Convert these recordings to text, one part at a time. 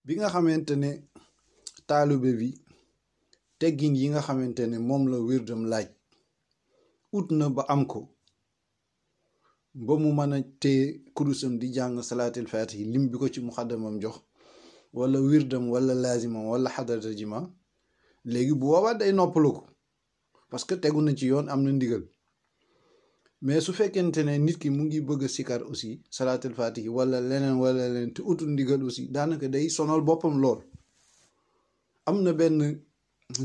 bi nga xamante ne taalibe bi teggin yi nga xamante ne moom la wirdam laaj ut na ba am ko ba mu mën a téye kurusam di jàng salaatil faatihi lim bi ko ci muxaddamam jox wala wirdam wala laazimam wala xadarata jima léegi bu boobaa day noppalu ko parce que tegu na ci yoon am na ndigal. mais su fekkente ne nit ki mu ngi bëgg a sikar aussi salaatul faatihi wala leneen te utul ndigal aussi daanaka day sonal boppam lool. am na benn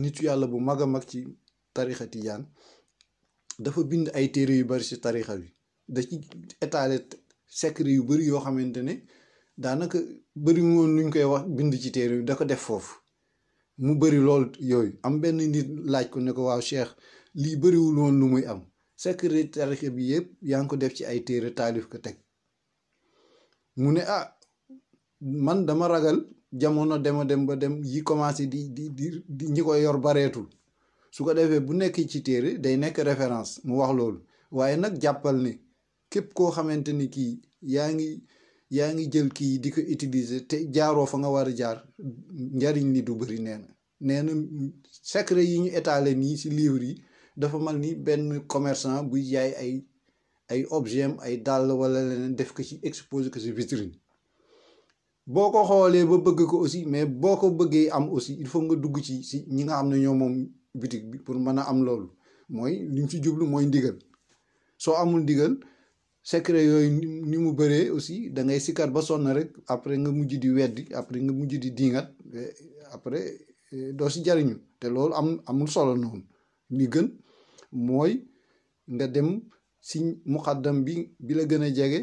nitu yàlla bu mag a mag ci tarixa tijaan dafa bind ay téere yu bari ci tarixa bi da ci étaler secret yu bari yoo xamante ne daanaka bari woon luñ koy wax bind ci téere bi da ko def foofu mu bari lool yooyu. am benn nit laaj ko ne ko waaw Cheikh lii bariwul woon lu muy am secret tarixa bi yëpp yaa ngi ko def ci ay téere taalif ko teg mu ne man dama ragal jamono dem ba dem yi commencé di ñi ko yor bareetul su ko defee bu nekk ci téere day nekk référence mu wax loolu. waaye nag jàppal ne képp koo xamante ni kii yaa ngi jël kii di ko utiliser te jaaroo fa nga war a jaar njariñ li du bëri. nee na secret yi ñu étalé nii ci livre yi dafa mal ni benn commerçant buy jaay ay objet ay dàll wala leneen def ko ci exposé ko ci vitrine. boo ko xoolee ba bëgg ko aussi mais boo ko bëggee am aussi il faut nga dugg ci ñi nga xam ne ñoo moom boutique bi pour mën a am loolu. mooy li ñu ci jublu mooy ndigal. soo amul ndigal secret yooyu ni mu bëree aussi da ngay sikar ba sonn rek après nga mujj di weddi après nga mujj di diingat après doo si jariñu te loolu amul solo noonu. li gën mooy nga dem si muqaddam bi la gën a jege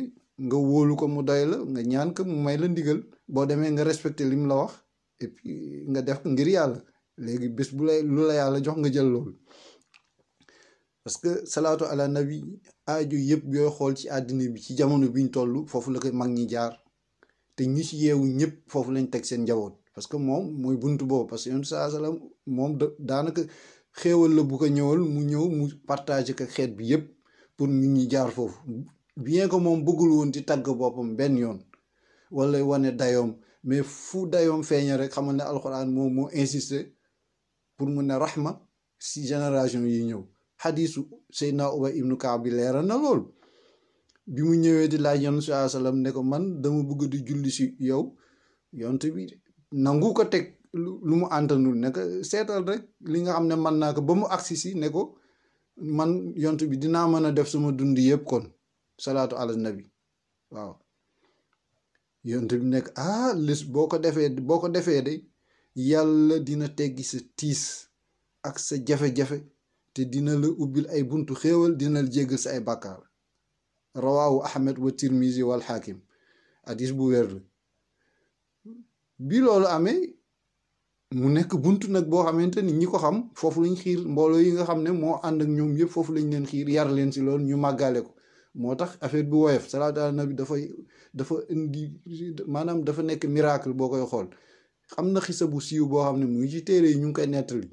nga wóolu ko mu doy la nga ñaan ko mu may la ndigal boo demee nga respecté lim la wax et puis nga def ko ngir yàlla. léegi bés lu la yàlla jox nga jël loolu. parce que salaatu ala nabi aajo yëpp yooy xool ci àddina bi ci jamono biñ toll foofu la ko mag ñi jaar te ñi ci yeewu ñëpp foofu lañ teg seen njaboot parce que moom mooy buntu boobu. parce que yonent saa salaam moom daanaka xéewal la bu ko ñëwal mu ñëw mu partage ko xeet bi yëpp pour ñu ñi jaar foofu. bien que moom bëggul woon ci tagg boppam benn yoon wala wane dayoom mais fu dayoom feeña rek xamal ne alxuraan moom moo insisté pour mu ne rahma si génération yi ñëw. xadiisu Seydina Ubay ibnu Kaab bi leeral na lool bi mu ñëwee di laaj yonent saa salaam ne ko man dama bëgg di julli si yow yonent bi nangu ko teg lu mu àntanul ne ko seetal rek li nga xam ne mën naa ko ba mu agsi si ne ko man yonent bi dinaa mën a def sama dund yëpp kon salaatu ala nabi. waaw yonent bi nekk lis boo ko defee de yàlla dina teggi sa tiis ak sa jafe-jafe te dina la ubbil ay buntu xéewal dina la jéggal sa ay bàkkaar. rawaawu ahmed wa tirmisi wal xaakim hadis bu wér la. bi loolu amee mu nekk buntu nag boo xamante ni ñi ko xam foofu lañ xiir mbooloo yi nga xam ne moo ànd ak ñoom yëpp foofu lañ leen xiir yar leen si loolu ñu màggale ko. moo tax affaire bi woyof salaatu ala nabi dafa indi maanaam dafa nekk miracle boo koy xool. xam na xisa bu siiw boo xam ne mu ngi ci téere yi ñu ngi koy nettali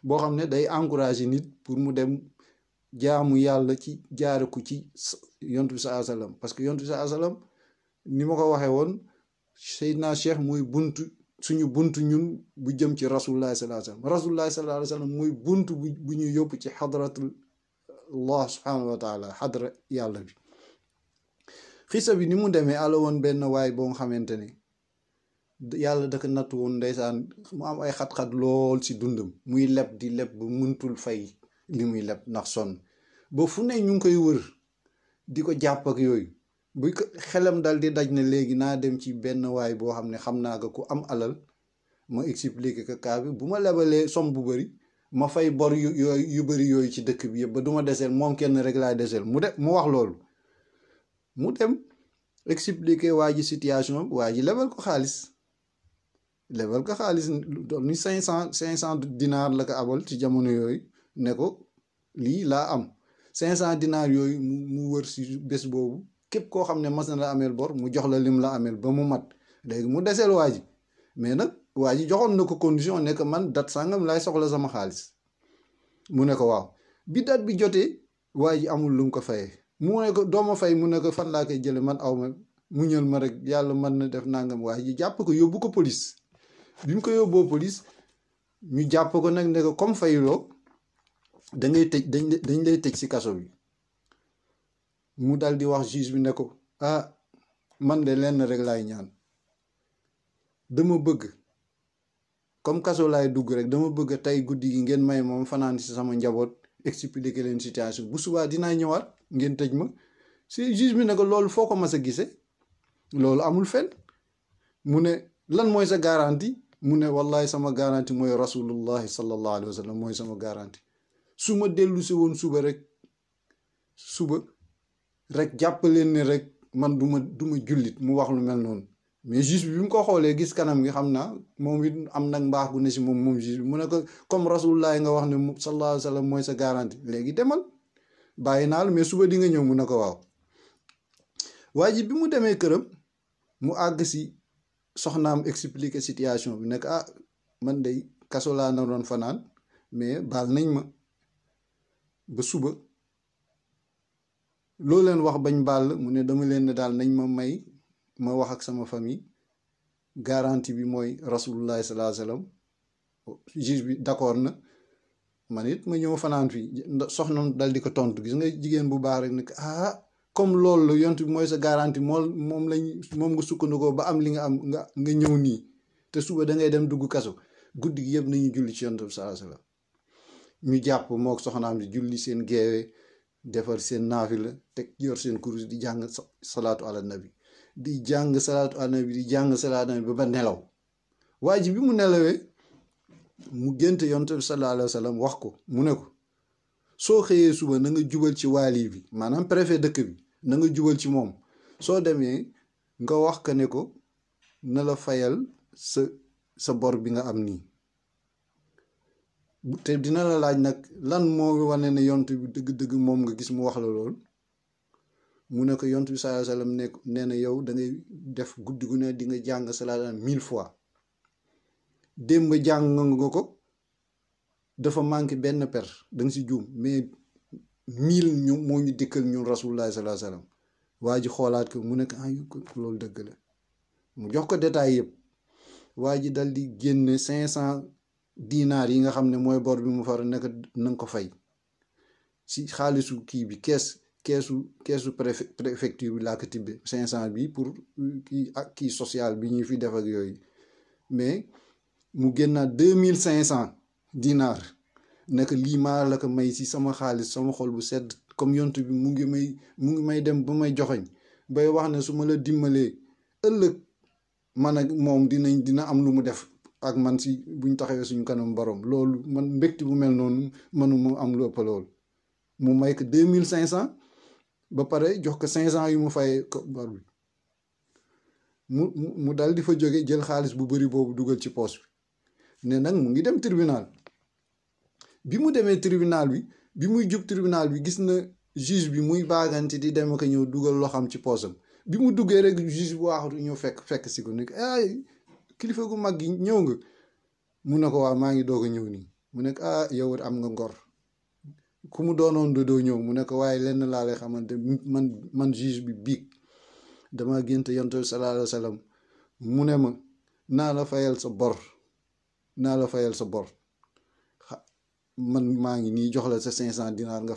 boo xam ne day encourager nit pour mu dem jaamu yàlla ci jaare ko ci yontu bi saa sallam. parce que yontu bi saa sallam ni ma ko waxee woon Seydina Cheikh mooy suñu buntu ñun bu jëm ci rasulullah sallallahu alayhi wasallam. rasulullah sallallahu alayhi wasallam mooy buntu bu ñu yóbbu ci xadratul allah subhanahu wa taala xadra yàlla bi. xisa bi ni mu demee ala woon benn waay boo nga xamante ne yàlla daka natt woon ndeysaan mu am ay xat-xat lool si dundam muy leb di leb ba mëntul fay li muy leb ndax sonn ba fu ne ñu ngi koy wër di ko jàpp ak yooyu. bu ko xelam dal di daj ne léegi naa dem ci benn waay boo xam ne xam naa ko ku am alal ma expliquer ko cas bi bu ma lebalee somme bu bëri ma fay bor yu bëri yooyu ci dëkk bi yëpp ba duma deseel moom kenn rek laay deseel mu wax loolu. mu dem expliquer waa ji situation waa ji lebal ko xaalis doon ni 500 dinaar la ko abal ci jamono yooyu ne ko lii laa am 500 dinaar yooyu mu wër si bés boobu képp koo xam ne mas na la ameel bor mu jox la lim la ameel ba mu mat. léegi mu deseel waa ji mais nag waa ji joxoon na ko condition ne que man date sangam laay soxla sama xaalis. mu ne ko waaw bi date bi jotee waa ji amul lu mu ko fayee mu ne ko dooma fay mu ne ko fan laa koy jële man aw ma mu ñël ma rek yàlla mën na def nangam waa ji jàpp ko yóbbu ko police bi mu ko yóbboo police ñu jàpp ko nag ne ko comme fayuloo da ngay tëj dañ lay tëj si kaso bi. mu dal di wax juge bi ne ko ah man de lenn rek laay ñaan, dama bëgg comme kaso laay dugg rek dama bëgg tey guddi gi ngeen may moom fanaan si sama njaboot expliquer leen situation bu subaa dinaa ñëwaat ngeen tëj ma. si juge bi ne ko loolu foo ko mas a gisee, loolu amul fen. mu ne lan mooy sa garantie, mu ne wallahi sama garantie mooy rasulullahi sallallahu alayhi wa sallam mooy sama garantie. su ma dellu si woon suba rek jàppaleen ne rek man du ma jullit, mu wax lu mel noonu. mais juge bi mu ko xoolee gis kanam gi xam naa moom it am nag mbaax gu ne si moom juge bi mu ne ko comme rasulullah nga wax ne sallallahu alayhi wa sallam mooy sa garantie, léegi demal bàyyi naa la mais suba di nga ñëw. mu ne ko waaw. waa ji bi mu demee këram mu àgg si soxnaam expliquer situation bi nekk ah man day kaso laa naroon fanaan mais baal nañ ma ba suba. loo leen wax bañ baal mu ne dama leen ne daal nañ ma may ma wax ak sama famille, garantie bi mooy rasulullah sallallahu alayhi wasallam. juge bi d'accord na, man it ma ñëw fanaan fii. soxnam dal di ko tontu, gis nga jigéen bu baax rek ne ah comme loolu la yont bi mooy sa garantie moom nga sukkandikoo ba am li nga am nga ñëw nii te suba da ngay dem dugg kaso. guddi gi yëpp nañu julli ci yont bi sallallahu alayhi wasallam. ñu jàpp mook soxnaam di julli seen geewe, defar seen naafila, teg yor seen kurus di jàng salaatu ala nabi di jàng salaatu ala nabi di jàng salaatu ala nabi ba nelaw. waa ji bi mu nelawee mu gént yonent bi sallallahu alayhi wa sallam wax ko, mu ne ko soo xëyee suba na nga jubal ci waali bi, maanaam préfet dëkk bi, na nga jubal ci moom. soo demee nga wax ka ne ko na la fayal sa bor bi nga am nii. te dina la laaj nag lan moo wane ne yont bi dëgg-dëgg moom nga gis mu wax la lool. mu ne ko yont bi sallallahu alayhi wasallam nee na yow da ngay def guddi gu ne di nga jàng salaatu 1000 fois. démb jàng nga ko dafa manqué benn per da nga si juum, mais 1000 ñu moo ñu dikkal ñun rasulullah sallallahu alayhi wasallam. waa ji xoolaat ko mu ne ko loolu dëgg la, mu jox ko détail yëpp. waa ji dal di génne 500 dinaar yi nga xam ne mooy bor bi mu far nekk na nga ko fay si xaalisu kii bi keesu préfecture bi laa ko tibbe 500 bi pour kii social bi ñu fi def ak yooyu. mais mu génnaat 2500 dinaar nekk lii maa la ko may si sama xaalis, sama xol bu sedd, comme yont bi mu ngi may dem ba may joxoñ bay wax ne su ma la dimbalee ëllëg man ak moom dina am lu mu def ak man si buñ taxawee suñu kanam borom. loolu man mbégte bu mel noonu mënuma am lu ëpp loolu. mu may ko 2500 ba pare jox ko 500 yu mu fayee ko bor bi. mu dal di fa jóge jël xaalis bu bari boobu dugal ci poche bi ne nag mu ngi dem tribunal. bi mu demee tribunal bi muy jub tribunal bi gis na juge bi muy baagante di dem ak ñëw dugal loxam ci poosam. bi mu duggee rek juge bu waaxatu ñëw fekk si ko ni ay kilifa gu mag gi ñëw nga. mu ne ko waa maa ngi doog a ñëw nii. mu ne ko yow am nga ngor, ku mu doonoon doo ñëw. mu ne ko waaye lenn laa lay xamante man juge bi biig dama gént yonent bi sallallahu alayhi wa sallam mu ne ma naa la fayal sa bor man maa ngi nii jox la sa 500 dinaar nga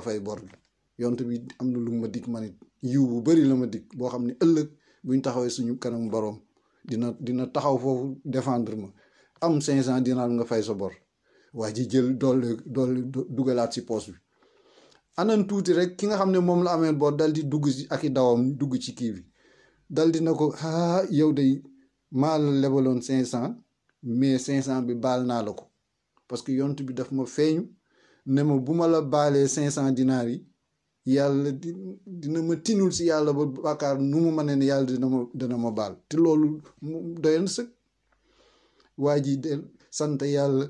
fay bor bi. yonent bi am na lu ma dig man it yiw bu bari la ma dig boo xam ne ëllëg buñ taxawee suñu kanam borom dina taxaw foofu défendre ma. am 500 dinaar nga fay sa bor. waa ji jël doole dugalaat si poos bi. anan tuuti rek ki nga xam ne moom la amee bor dal di dugg si ak i dawam dugg ci kii bi dal di na ko yow day maa la lebaloon 500 mais 500 bi baal naa la ko parce que yont bi daf ma feeñu ne ma bu ma la baalee 500 dinaar yi yàlla dina ma tinul si yàlla ba bàkkaar nu mu mënee ne yàlla dina ma baal. te loolu doyoon sëg. waa ji de sant yàlla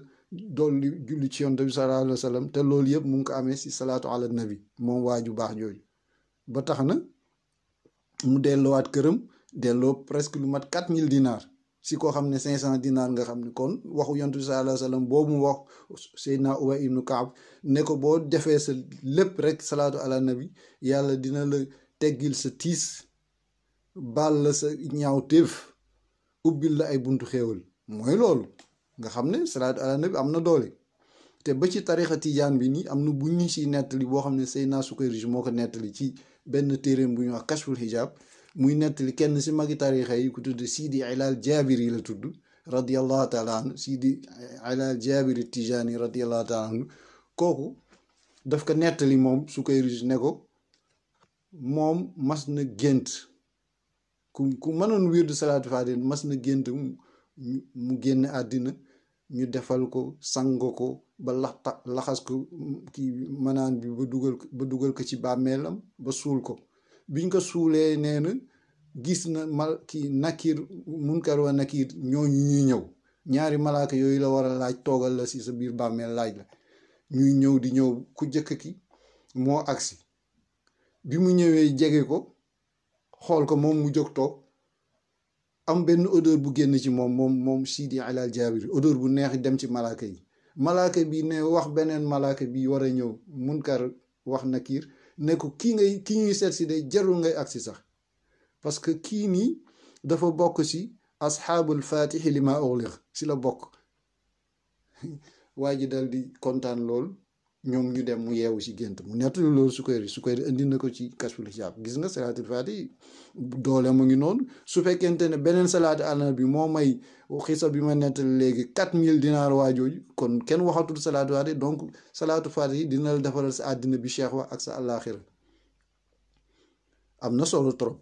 dolli julli ci yonent bi sallallahu alayhi wa sallam te loolu yëpp mu ngi ko amee si salaatu ala nabi moom waaju baax jooju. ba tax na mu delloowaat këram delloo presque lu mat 4000 dinaar si koo xam ne 500 dinaar nga xam ne kon waxu yonent bi sallallahu alayhi wa sallam boobu mu wax Seydina Ubay ibnu Kaab ne ko boo defee sa lépp rek salaatu ala nabi yàlla dina la teggil sa tiis baal la sa ñaaw téef ubbil la ay buntu xéewal. mooy loolu nga xam ne salaatu ala nabi am na doole. te ba ci tarixa tijaan bi nii am na bu ñu si nettali boo xam ne Seydina Sukayrij moo ko nettali ci benn téeréem bu ñuy wax kashful hijab muy nettali kenn si magi tarixa yi ku tudd Sidi Ilal Jabiri la tudd radiallahu taala anhu Sidi Ilal Jabiri Tijani radiallahu taala anhu kooku daf ko nettali moom Sukayrij ne ko moom mas na gént ku mënoon wirdu salaatu faatiha mas na gént mu génn àddina ñu defal ko sang ko ba laxas ko kii manaan bi ba dugal ko ci bàmmeelam ba suul ko biñ ko suulee nee na gis na kii nakir munkar wa nakir ñooñu ñuy ñëw ñaari malaaka yooyu la war a laaj toogal la si sa biir bàmmeel laaj la ñuy ñëw di ñëw ku jëkk ki moo agsi bi mu ñëwee jege ko xool ko moom mu jóg toog am benn odeur bu génn ci moom Sidi Ilal Jabiri odeur bu neex dem ci malaaka yi malaaka bi ne wax beneen malaaka bi war a ñëw munkar wax nakir ne ko kii ñuy seet si day jarul ngay agsi sax parce que kii nii dafa bokk si asxaabul fatixi li ma ughliq si la bokk waa ji dal di kontaan lool ñoom ñu dem mu yeewu si gént mu nettali loolu Sukayrij indi na ko ci kashful hijab gis nga salaatul faatihi doole mu ngi noonu su fekkente ne beneen salaatu ala bi moo may xisa bi ma nettali léegi 4000 dinaar waajooju kon kenn waxatul salaatu faatihi donc salaatu faatihi dina la defaral sa àddina bi cheikh wax ak sa àllaaxira am na solo trop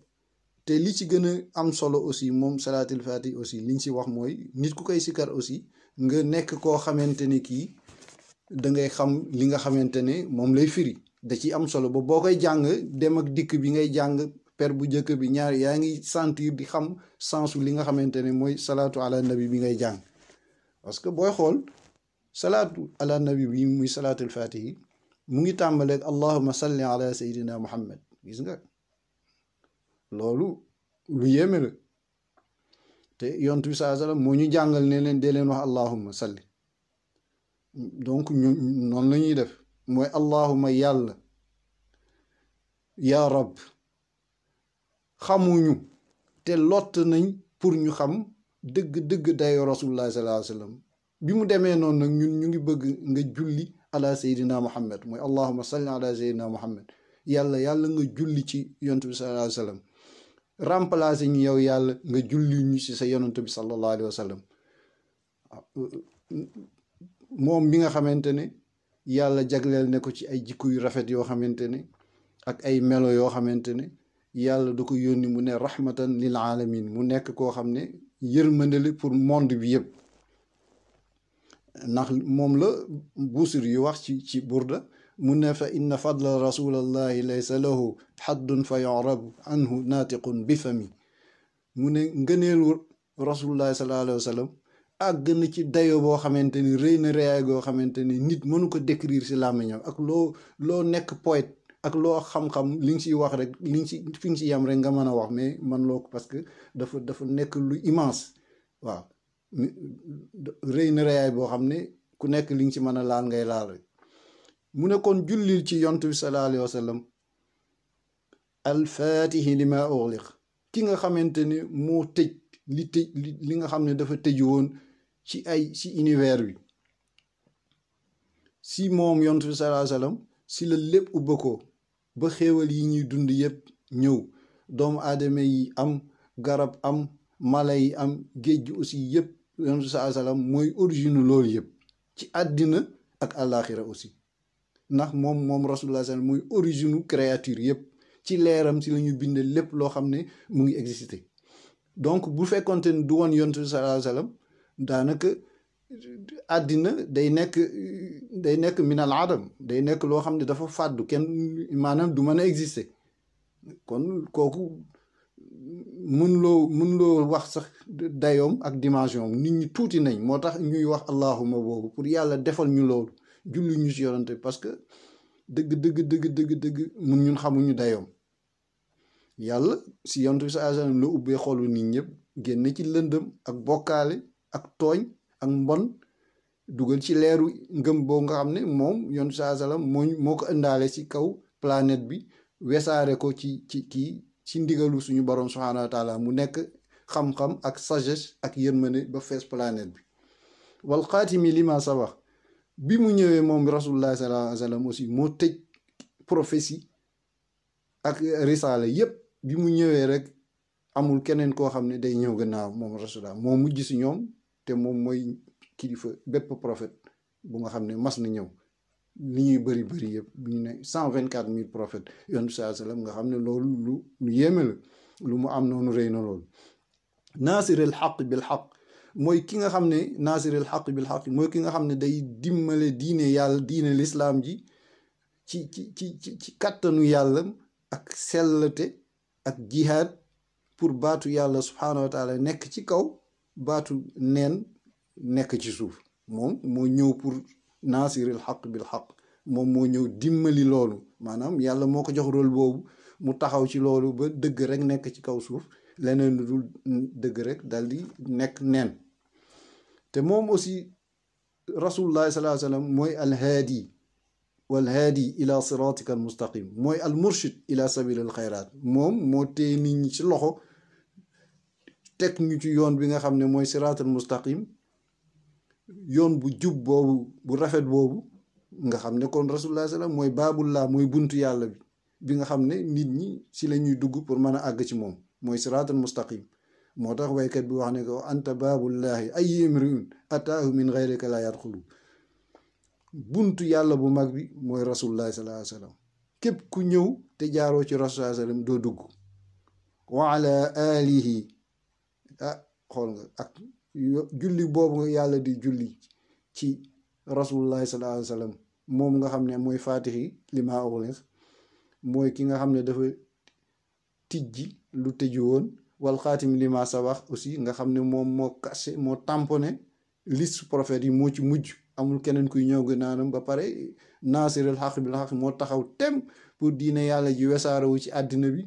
te li ci gën a am solo aussi moom salaatul faatihi aussi liñ si wax mooy nit ku koy sikar aussi nga nekk koo xamante ni kii da ngay xam li nga xamante ne moom lay firi da ci am solo ba boo koy jàng dem ak dikk bi ngay jàng per bu njëkk bi ñaar yaa ngi sentir di xam sensu li nga xamante ne mooy salaatu ala nabi bi ngay jàng parce que booy xool salaatu ala nabi bi muy salaatul faatihi mu ngi tàmbaleeg allahuma salli ala sayidina muhammad gis nga loolu lu yéeme la te yontu bi saa sallam moo ñu jàngal ne leen dee leen wax allahuma salli donc ñu noonu la ñuy def mooy allahuma yàlla yaa rab xamuñu te lott nañ pour ñu xam dëgg dayo rasulullah sallallahu alayhi wa sallam bi mu demee noonu nag ñun ñu ngi bëgg nga julli ala sayidina muhammad mooy allahuma salli ala sayidina muhammad yàlla nga julli ci yonent bi sallallahu alayhi wa sallam remplacer ñu yow yàlla nga julli ñu ci sa yonent bi sallallahu alayhi wa sallam moom mi nga xamante ne yàlla jagleel ne ko ci ay jikko yu rafet yoo xamante ne ak ay melo yoo xamante ne yàlla da ko yónni mu ne rahmatan lil alamin mu nekk koo xam ne yërmandeli pour monde bi yëpp ndax moom la Buusiri yu wax ci burda mu ne fa inna fadla rasulallahi laysa lahu haddun fa yurabu anhu naatiqun bi fami mu ne ngëneelu rasulullahi sallallahu alayhi wa sallam àgg na ci dayo boo xamante ni rëy na rëyaay goo xamante ni nit mënu ko décrire si làmmiñam ak loo nekk poète ak loo xam-xam li nga siy wax rek li nga si fi nga si yam rek nga mën a wax mais man loo ko parce que dafa nekk lu immense waaw rëy na rëyaay boo xam ne ku nekk li nga si mën a laal ngay laal rek mu ne kon jullil ci yontu bi sallallahu alayhi wa sallam alfaatihi li ma ughliq ki nga xamante ne moo tëj li nga xam ne dafa tëju woon ci univers bi si moom yontu bi sallallahu alayhi wa sallam si la lépp ubba ko ba xéewal yi ñuy dund yépp ñëw doomu aadama yi am garab am mala yi am géej gi aussi yépp yontu bi sallallahu alayhi wa sallam mooy origine loolu yépp ci àddina ak àllaaxira aussi ndax moom rasulullah sallam mooy origine créature yépp ci leeram si la ñu binde lépp loo xam ne mu ngi exister donc bu fekkonte ne du woon yontu bi sallallahu alayhi wa sallam daanaka àddina day nekk minal adam day nekk loo xam ne dafa fàddu kenn maanaam du mën a exister kon kooku mun loo wax sax dayoom ak dimension nit ñi tuuti nañ moo tax ñuy wax allahuma boobu pour yàlla defal ñu loolu julli ñu si yorante parce que dëgg mun ñun xamuñu dayoom yàlla si yontu bi sallallahu alayhi wa sallam la ubbee xolu nit ñëpp génn ci lëndëm ak bokkaale ak tooñ ak mbon dugal ci leeru ngëm boo nga xam ne moom yontu bi sallallahu alayhi wa sallam moo ko ëndaale ci kaw planète bi wesaare ko ci ndigalu suñu borom subhaanahu wa taala mu nekk xam-xam ak sagesse ak yërmande ba fees planète bi. wal xaatimi lima sabax bi mu ñëwee moom rasulullah sallallahu alayhi wa sallam aussi moo tëj prophétie ak risaala yépp. bi mu ñëwee rek amul keneen koo xam ne day ñëw gannaaw moom rasulullah moo mujj si ñoom te moom mooy kilifa bépp prophète bu nga xam ne mas na ñëw. li ñuy bëri bëri yëpp bu ñu ne 124 000 prophètes yoon saa sallam nga xam ne loolu lu yéeme la lu mu am noonu rëy na loolu. naasiril xaq bil xaq mooy ki nga xam ne naasiril xaq bil xaq mooy ki nga xam ne day dimbale diine yàlla diine lislaam ji ci kattanu yàlla ak sellate ak jihaad pour baatu yàlla subhaanahu wa taala nekk ci kaw baatu neen nekk ci suuf. moom moo ñëw pour naasiril xaq bil xaq moom moo ñëw dimbali loolu maanaam yàlla moo ko jox rôle boobu mu taxaw ci loolu ba dëgg rek nekk ci kaw suuf leneen lu dul dëgg rek dal di nekk neen. te moom aussi rasulullah sallallahu alayhi wa sallam mooy alhaadi walhaadi ila siratika al mustaqim mooy al murshid ila sabil al xayraat moom moo téye nit ñi ci loxo teg ñu ci yoon bi nga xam ne mooy siraat al mustaqim yoon bu jub boobu bu rafet boobu nga xam ne kon rasulullah sallam mooy baabullah mooy buntu yàlla bi nga xam ne nit ñi si la ñuy dugg pour mën a àgg ci moom mooy siraatal mustaqim. moo tax waykat bi wax ne ko anta baabullahi ay imriun ataahu min gayrika la yadxulu buntu yàlla bu mag bi mooy rasulullah sallallahu alayhi wa sallam képp ku ñëw te jaaroo ci rasulullah sallam doo dugg. wa ala alihi xool nga ak julli boobu nga yàlla di julli ci rasulullah sallallahu alayhi wa sallam moom nga xam ne mooy faatixi li maa uxliq mooy ki nga xam ne dafa tijji lu tëju woon. wal xaatim li ma sabax aussi nga xam ne moom moo caché moo tamponné liste prophètes yi moo ci mujj amul keneen kuy ñëw gannaawam ba pare naasiril xaq bil xaq moo taxaw tem pour diine yàlla ji wesaarawu ci àddina bi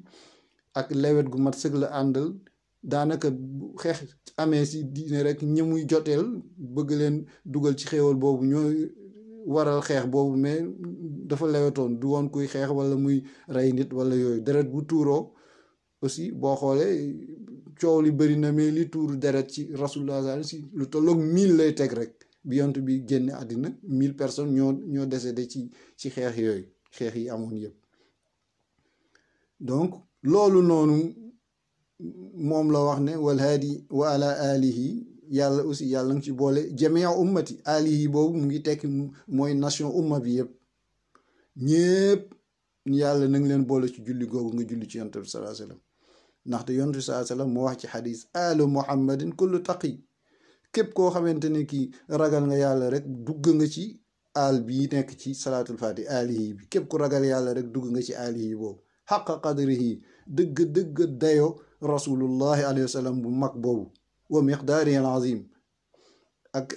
ak lewet gu mat sëg la àndal. daanaka xeex amee si diine rek ñi muy joteel bëgg leen dugal ci xéewal boobu ñooy waral xeex boobu mais dafa lewetoon du woon kuy xeex wala muy rey nit wala yooyu. deret bu tuuroo aussi boo xoolee coow li bëri na mais li tuuru deret ci rasulullah si lu tolloog 1000 lay teg rek bi yont bi génne àddina 1000 personnes ñoo décédé ci xeex yooyu xeex yi amoon yëpp. donc loolu noonu moom la wax ne wal haadi wa ala alihi yàlla aussi yàlla nga ci boole jamia ummati alihi boobu mu ngi tekki mooy nation umma bi yëpp ñëpp yàlla na nga leen boole ci julli googu nga julli ci yonent bi sallallahu alayhi wasallam ndaxte yonent bi sallallahu alayhi wasallam moo wax ci xadis alu muhammadin kullu taqi képp koo xamante ne kii ragal nga yàlla rek dugg nga ci aal bii nekk ci salaatul faati alihi bi képp ku ragal yàlla rek dugg nga ci alihi boobu xaqa qadrihi dëgg dayo rasulullahi alayhi wa sallam bu mag boobu wa miqdaari al azim ak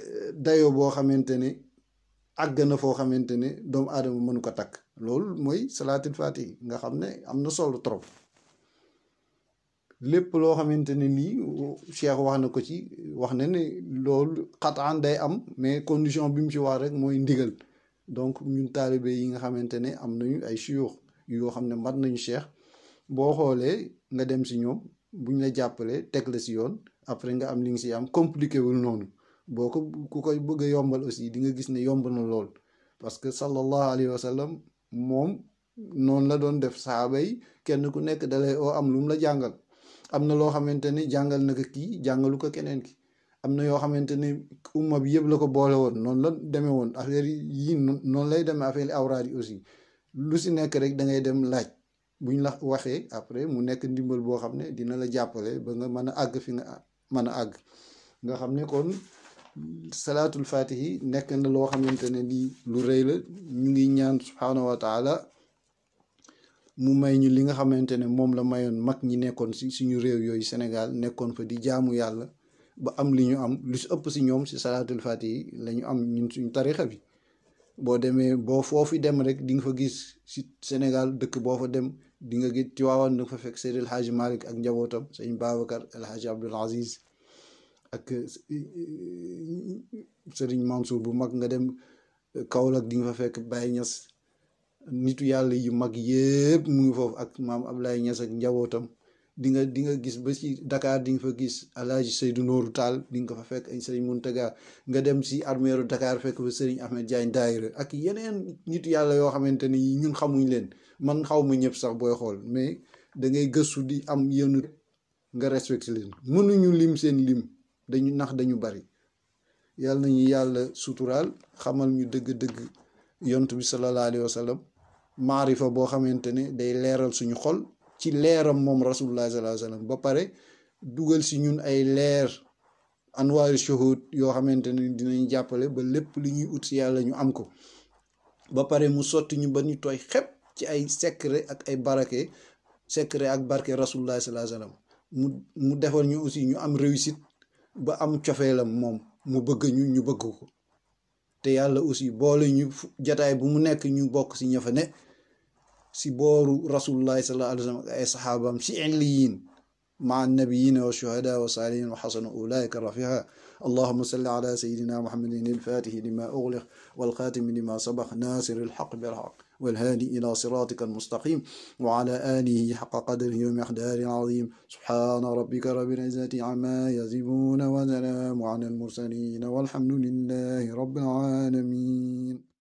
dayo boo xamante ne àgg na foo xamante ne doomu aadama mënu ko takk. loolu mooy salaatul faati nga xam ne am na solo trop. lépp loo xamante ne nii Cheikh wax na ko ci wax na ne loolu xataan day am mais condition bi mu ci wax rek mooy ndigal. donc ñun taalibe yi nga xamante ne am nañu ay suyuux yoo xam ne mat nañu Cheikh boo xoolee nga dem si ñoom buñ la jàppalee teg la si yoon après nga am li nga si am compliqué wul noonu boo ko ku koy bëgg a yombal aussi di nga gis ne yomb na lool. parce que sallallahu alayhi wa sallam moom noonu la doon def saaba yi kenn ku nekk dalay oo am lu mu la jàngal. am na loo xamante ne jàngal na ko kii jàngalu ko keneen ki am na yoo xamante ne umma bi yëpp la ko boole woon noonu la demee woon affaire yi noonu lay demee affaire yi awraad yi aussi lu si nekk rek da ngay dem laaj buñ la waxee après mu nekk ndimbal boo xam ne dina la jàppale ba nga mën a àgg fi nga mën a àgg. nga xam ne kon salaatul fatihi nekk na loo xamante ne lii lu rëy la ñu ngi ñaan subhaanahu wa taala mu may ñu li nga xamante ne moom la mayoon mag ñi nekkoon si suñu réew yooyu Sénégal nekkoon fa di jaamu yàlla ba am li ñu am lu si ëpp si ñoom si salaatul fatihi la ñu am ñun suñu tarixa bi. boo demee boo foofi dem rek di nga fa gis si Sénégal dëkk boo fa dem di nga gis Tiwaawan nga fa fekk Seydi El Hadji Malick ak njabootam sëñ Babacar El Hadji Abdoul Aziz ak Serigne Mansour bu mag nga dem Kaolack di nga fa fekk Baye Niass nitu yàlla yu mag yëpp mu ngi foofu ak maam Ablaye Niass ak njabootam di nga gis ba ci Dakar di nga fa gis Alaaji Seydou Nourou Tall di nga ko fa fekk ay Sëriñ Muntaga nga dem si armeeru Dakar fekk fa Sëriñ Ahmed Diagne Daayira ak yeneen nit yàlla yoo xamante ni ñun xamuñ leen man xaw ma ñëpp sax booy xool mais da ngay gëstu di am yenn nga respecté leen mënuñu lim seen lim dañu bari. yàlla nañu yàlla suturaal xamal ñu dëgg-dëgg yontu bi sallallahu alayhi wa sallam maarifa boo xamante ne day leeral suñu xol ci leeram moom rasulullah sallallahu alayhi wa sallam ba pare dugal si ñun ay leer anwaari shuhud yoo xamante ne dinañ jàppale ba lépp li ñuy ut si yàlla ñu am ko ba pare mu sotti ñu ba ñu tooy xepp ci ay secret ak ay secret ak barke rasulullah sallallahu alayhi wa sallam mu defal ñu aussi ñu am réussite ba am cofeelam moom mu bëgg ñu bëgg ko te yàlla aussi boole ñu jataay bu mu nekk ñu bokk si ña fa ne si booru rasulullahi sallallahu alayhi wa sallam ay saxaabaam si illiyin maa nabiyina wa shuhada wa saalihin wa xasana ulaika rafiqa allahuma salli ala sayidina muhammadin alfatihi lima ughliq walxaatimi lima sabax nasiri alxaq bilxaq والهادي إلى صراطك المستقيم وعلى آله حق قدره ومقداره العظيم سبحان ربك رب العزة عما يصفون وسلام على المرسلين والحمد لله رب العالمين.